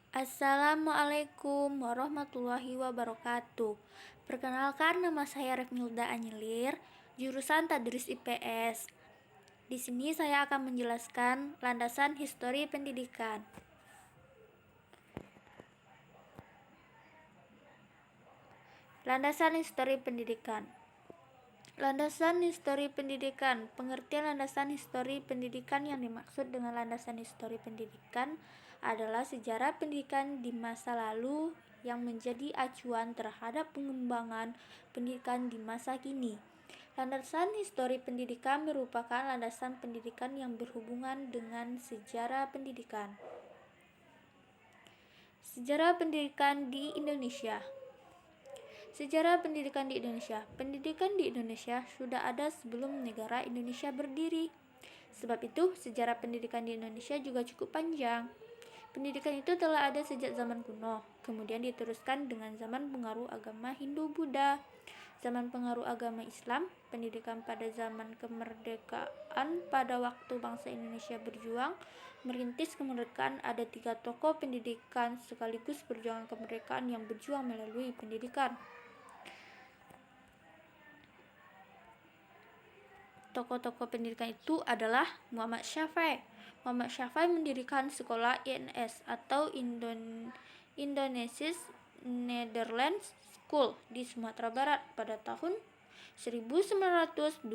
Assalamualaikum warahmatullahi wabarakatuh. Perkenalkan, nama saya Refmilda Anyelir, jurusan Tadris IPS. Di sini saya akan menjelaskan landasan histori pendidikan. Landasan histori pendidikan. Landasan histori pendidikan. Pengertian landasan histori pendidikan yang dimaksud dengan landasan histori pendidikan adalah sejarah pendidikan di masa lalu yang menjadi acuan terhadap pengembangan pendidikan di masa kini. Landasan histori pendidikan merupakan landasan pendidikan yang berhubungan dengan sejarah pendidikan. Sejarah pendidikan di Indonesia. Sejarah pendidikan di Indonesia. Pendidikan di Indonesia sudah ada sebelum negara Indonesia berdiri. Sebab itu, sejarah pendidikan di Indonesia juga cukup panjang. Pendidikan itu telah ada sejak zaman kuno, kemudian diteruskan dengan zaman pengaruh agama Hindu-Buddha, zaman pengaruh agama Islam, pendidikan pada zaman kemerdekaan pada waktu bangsa Indonesia berjuang merintis kemerdekaan. Ada 3 tokoh pendidikan sekaligus perjuangan kemerdekaan yang berjuang melalui pendidikan. Tokoh-tokoh pendidikan itu adalah Muhammad Syafi'i. Muhammad Syafi'i mendirikan sekolah INS atau Indonesian Netherlands School di Sumatera Barat pada tahun 1926.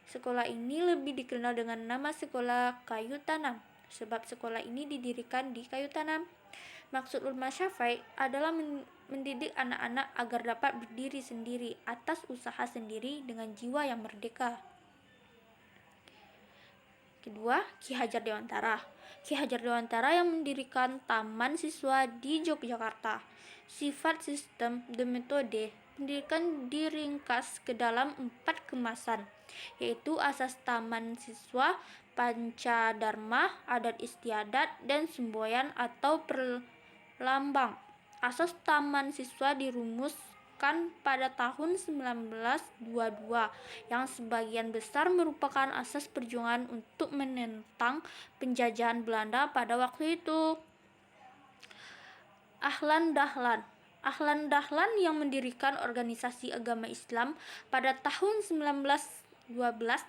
Sekolah ini lebih dikenal dengan nama Sekolah Kayu Tanam, sebab sekolah ini didirikan di kayu tanam. Maksud Muhammad Syafi'i adalah mendidik anak-anak agar dapat berdiri sendiri atas usaha sendiri dengan jiwa yang merdeka. Kedua, Ki Hajar Dewantara. Ki Hajar Dewantara yang mendirikan Taman Siswa di Yogyakarta. Sifat, sistem, dan metode pendidikan diringkas ke dalam 4 kemasan, yaitu asas taman siswa, pancadharma, adat istiadat, dan semboyan atau perlambang. Asas taman siswa dirumuskan pada tahun 1922, yang sebagian besar merupakan asas perjuangan untuk menentang penjajahan Belanda pada waktu itu. Ahlan Dahlan. Ahlan Dahlan yang mendirikan organisasi agama Islam pada tahun 1912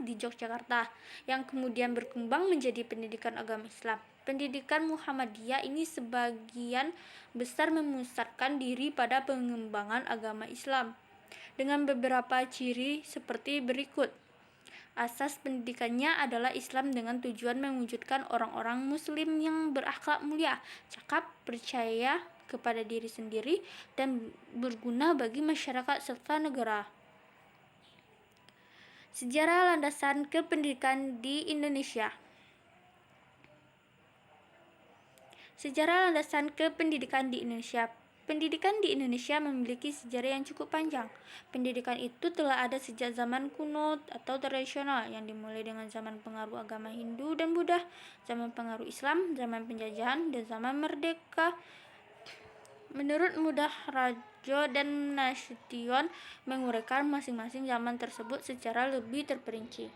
di Yogyakarta, yang kemudian berkembang menjadi pendidikan agama Islam. Pendidikan Muhammadiyah ini sebagian besar memusatkan diri pada pengembangan agama Islam dengan beberapa ciri seperti berikut. Asas pendidikannya adalah Islam dengan tujuan mewujudkan orang-orang muslim yang berakhlak mulia, cakap, percaya kepada diri sendiri, dan berguna bagi masyarakat serta negara. Sejarah landasan kependidikan di Indonesia. Sejarah landasan kependidikan di Indonesia. Pendidikan di Indonesia memiliki sejarah yang cukup panjang. Pendidikan itu telah ada sejak zaman kuno atau tradisional, yang dimulai dengan zaman pengaruh agama Hindu dan Buddha, zaman pengaruh Islam, zaman penjajahan, dan zaman merdeka. Menurut Mudah Rajo dan Nasution menguraikan masing-masing zaman tersebut secara lebih terperinci.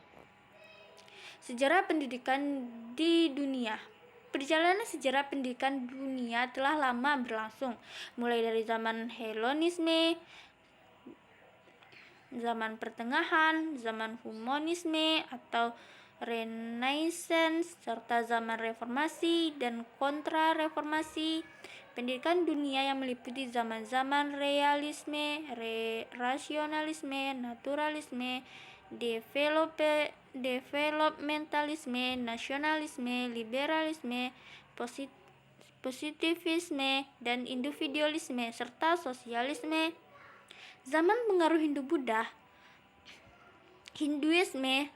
Sejarah pendidikan di dunia. Perjalanan sejarah pendidikan dunia telah lama berlangsung, mulai dari zaman Helenisme, zaman pertengahan, zaman humanisme atau Renaissance, serta zaman reformasi dan kontra-reformasi. Pendidikan dunia yang meliputi zaman-zaman realisme, rasionalisme, naturalisme, developmentalisme, nasionalisme, liberalisme, positivisme, dan individualisme, serta sosialisme. Zaman pengaruh Hindu-Buddha, Hinduisme,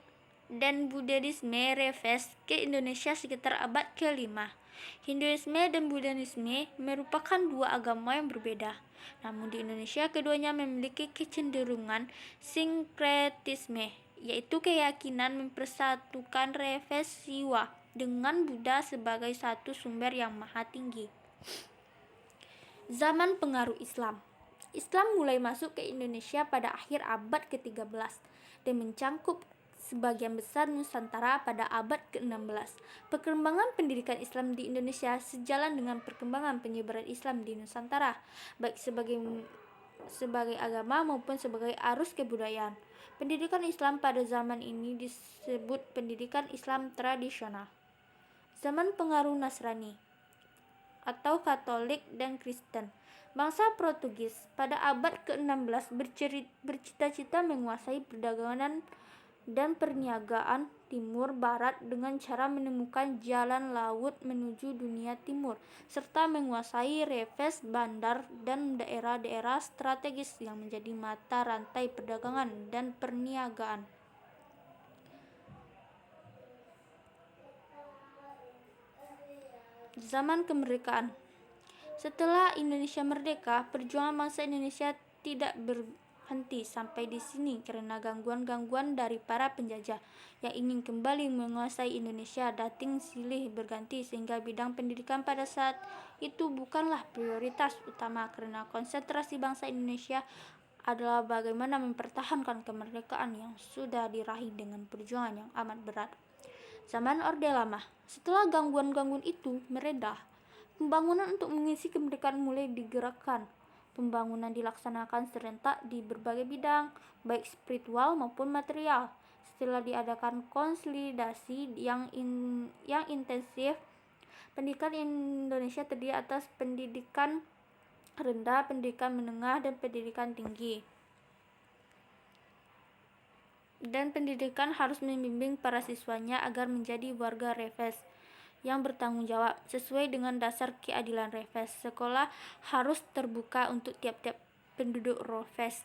dan Buddhisme reves ke Indonesia sekitar abad ke-5. Hinduisme dan Buddhisme merupakan 2 agama yang berbeda. Namun di Indonesia keduanya memiliki kecenderungan sinkretisme, yaitu keyakinan mempersatukan reves Siwa dengan Buddha sebagai satu sumber yang maha tinggi. Zaman pengaruh Islam. Islam mulai masuk ke Indonesia pada akhir abad ke-13 dan mencangkup sebagian besar Nusantara pada abad ke-16. Perkembangan pendidikan Islam di Indonesia sejalan dengan perkembangan penyebaran Islam di Nusantara, baik sebagai agama maupun sebagai arus kebudayaan. Pendidikan Islam pada zaman ini disebut pendidikan Islam tradisional. Zaman pengaruh Nasrani atau Katolik dan Kristen. Bangsa Portugis pada abad ke-16 bercita-cita menguasai perdagangan dan perniagaan timur barat dengan cara menemukan jalan laut menuju dunia timur, serta menguasai Revest, bandar, dan daerah-daerah strategis yang menjadi mata rantai perdagangan dan perniagaan. Zaman kemerdekaan. Setelah Indonesia merdeka, perjuangan bangsa Indonesia tidak berhenti sampai di sini karena gangguan-gangguan dari para penjajah yang ingin kembali menguasai Indonesia dating silih berganti, sehingga bidang pendidikan pada saat itu bukanlah prioritas utama karena konsentrasi bangsa Indonesia adalah bagaimana mempertahankan kemerdekaan yang sudah diraih dengan perjuangan yang amat berat. Zaman Orde Lama. Setelah gangguan-gangguan itu mereda, pembangunan untuk mengisi kemerdekaan mulai digerakkan. Pembangunan dilaksanakan serentak di berbagai bidang, baik spiritual maupun material. Setelah diadakan konsolidasi yang intensif, pendidikan Indonesia terdiri atas pendidikan rendah, pendidikan menengah, dan pendidikan tinggi. Dan pendidikan harus membimbing para siswanya agar menjadi warga Revest yang bertanggung jawab sesuai dengan dasar keadilan Revest. Sekolah harus terbuka untuk tiap-tiap penduduk Revest.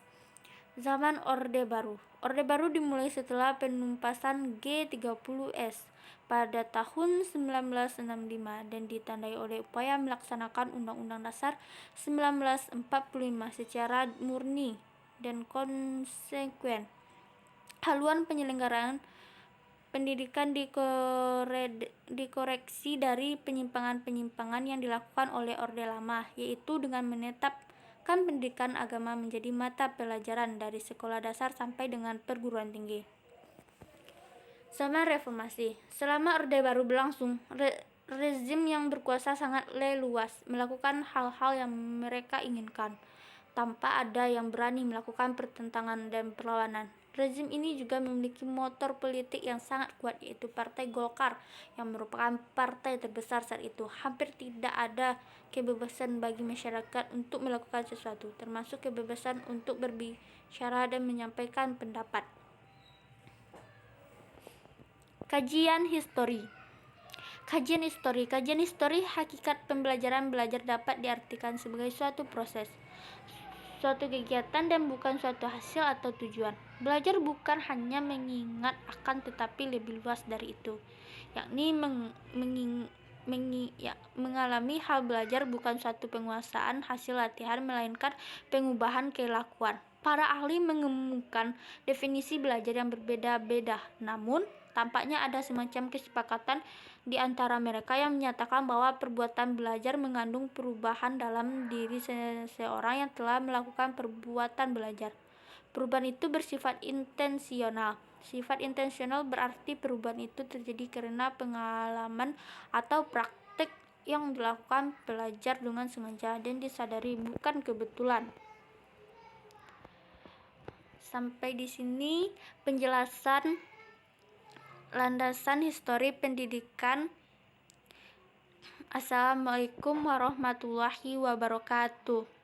Zaman Orde Baru. Orde Baru dimulai setelah penumpasan G30S pada tahun 1965 dan ditandai oleh upaya melaksanakan Undang-Undang Dasar 1945 secara murni dan konsekuen. Haluan penyelenggaraan pendidikan dikoreksi dari penyimpangan-penyimpangan yang dilakukan oleh Orde Lama, yaitu dengan menetapkan pendidikan agama menjadi mata pelajaran dari sekolah dasar sampai dengan perguruan tinggi. Zaman Reformasi. Selama Orde Baru berlangsung, rezim yang berkuasa sangat leluas melakukan hal-hal yang mereka inginkan, tanpa ada yang berani melakukan pertentangan dan perlawanan. Rezim ini juga memiliki motor politik yang sangat kuat, yaitu Partai Golkar, yang merupakan partai terbesar saat itu. Hampir tidak ada kebebasan bagi masyarakat untuk melakukan sesuatu, termasuk kebebasan untuk berbicara dan menyampaikan pendapat. Kajian histori. Kajian histori hakikat pembelajaran belajar dapat diartikan sebagai suatu proses, suatu kegiatan, dan bukan suatu hasil atau tujuan. Belajar bukan hanya mengingat akan, tetapi lebih luas dari itu, yakni mengalami hal belajar bukan suatu penguasaan hasil latihan, melainkan pengubahan kelakuan. Para ahli mengemukakan definisi belajar yang berbeda-beda, namun tampaknya ada semacam kesepakatan di antara mereka yang menyatakan bahwa perbuatan belajar mengandung perubahan dalam diri seseorang yang telah melakukan perbuatan belajar. Perubahan itu bersifat intensional. Sifat intensional berarti perubahan itu terjadi karena pengalaman atau praktik yang dilakukan pelajar dengan sengaja dan disadari, bukan kebetulan. Sampai di sini penjelasan landasan histori pendidikan. Assalamualaikum warahmatullahi wabarakatuh.